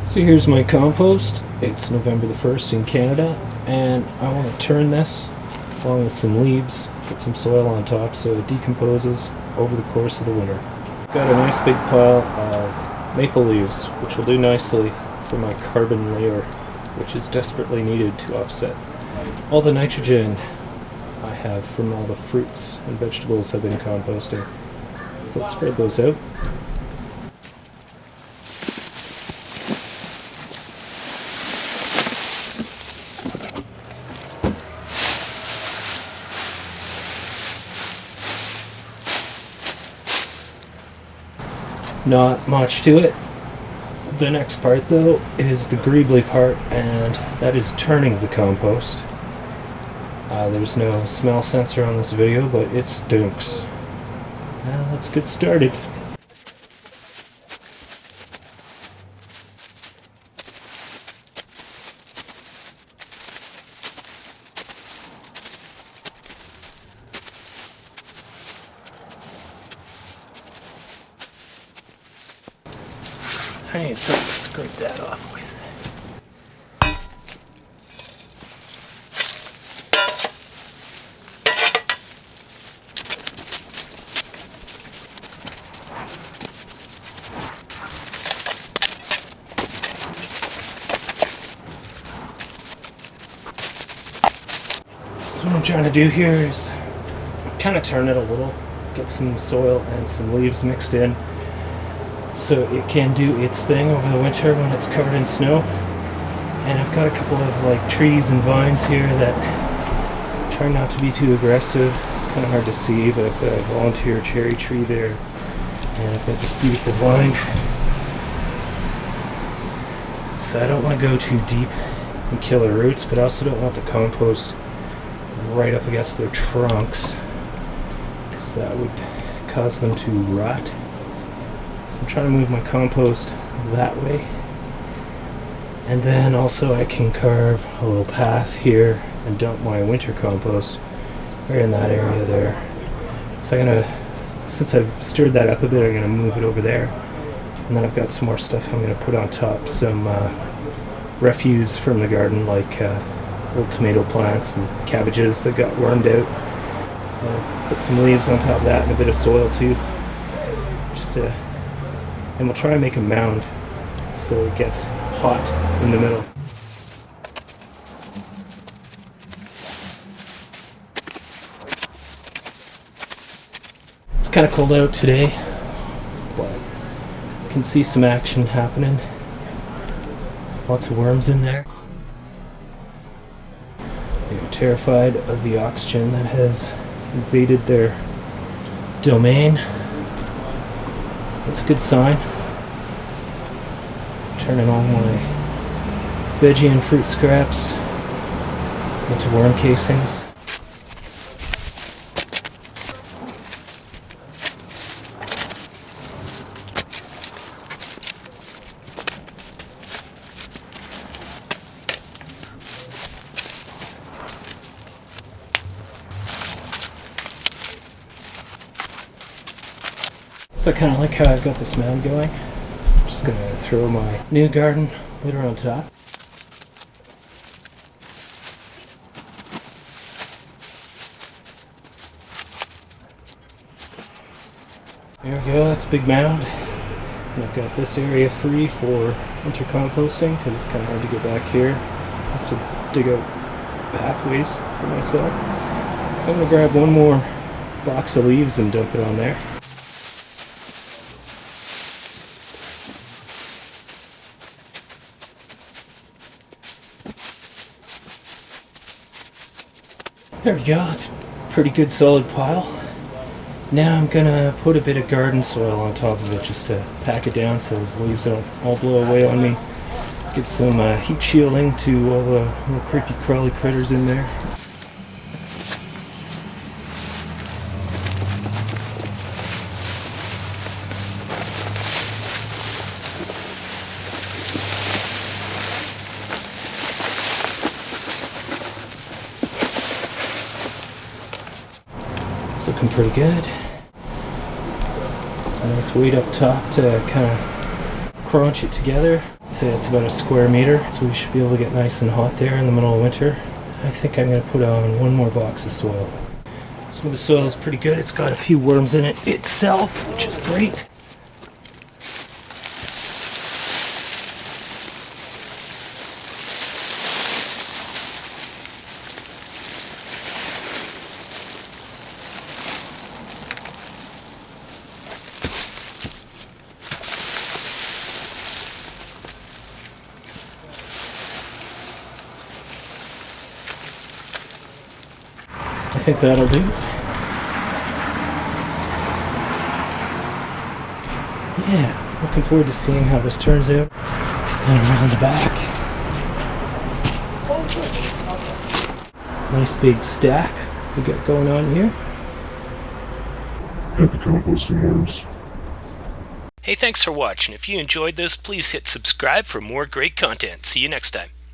So here's my compost. It's November the 1st in Canada, and I want to turn this along with some leaves, put some soil on top so it decomposes over the course of the winter. Got a nice big pile of maple leaves, which will do nicely for my carbon layer, which is desperately needed to offset all the nitrogen I have from all the fruits and vegetables I've been composting. So let's spread those out. Not much to it. The next part though is the greebly part, and that is turning the compost. There's no smell sensor on this video, but it stinks. Now let's get started. I need something to scrape that off with. So what I'm trying to do here is kind of turn it a little, get some soil and some leaves mixed in, so it can do its thing over the winter when it's covered in snow. And I've got a couple of trees and vines here that try not to be too aggressive. It's kind of hard to see, but I've got a volunteer cherry tree there, and I've got this beautiful vine. So I don't want to go too deep and kill their roots, but I also don't want the compost right up against their trunks, because that would cause them to rot. So I'm trying to move my compost that way, and then also I can carve a little path here and dump my winter compost right in that area there. So I'm gonna, since I've stirred that up a bit, I'm gonna move it over there, and then I've got some more stuff I'm gonna put on top, some refuse from the garden, like old tomato plants and cabbages that got wormed out. Put some leaves on top of that and a bit of soil too, and we'll try and make a mound so it gets hot in the middle. It's kind of cold out today, but you can see some action happening. Lots of worms in there. They're terrified of the oxygen that has invaded their domain. That's a good sign. Turning all my veggie and fruit scraps into worm casings. So I kind of like how I've got this mound going. I'm just going to throw my new garden litter on top. There we go, that's a big mound. And I've got this area free for winter composting because it's kind of hard to get back here. I have to dig out pathways for myself. So I'm going to grab one more box of leaves and dump it on there. There we go, it's a pretty good solid pile. Now I'm gonna put a bit of garden soil on top of it just to pack it down so those leaves don't all blow away on me. Give some heat shielding to all the little creepy crawly critters in there. It's looking pretty good. Some nice weight up top to kind of crunch it together. Say it's about a square meter, so we should be able to get nice and hot there in the middle of winter. I think I'm going to put on one more box of soil. Some of the soil is pretty good. It's got a few worms in it itself, which is great. I think that'll do. Yeah, looking forward to seeing how this turns out. And around the back. Nice big stack we got going on here. Happy composting worms. Hey, thanks for watching. If you enjoyed this, please hit subscribe for more great content. See you next time.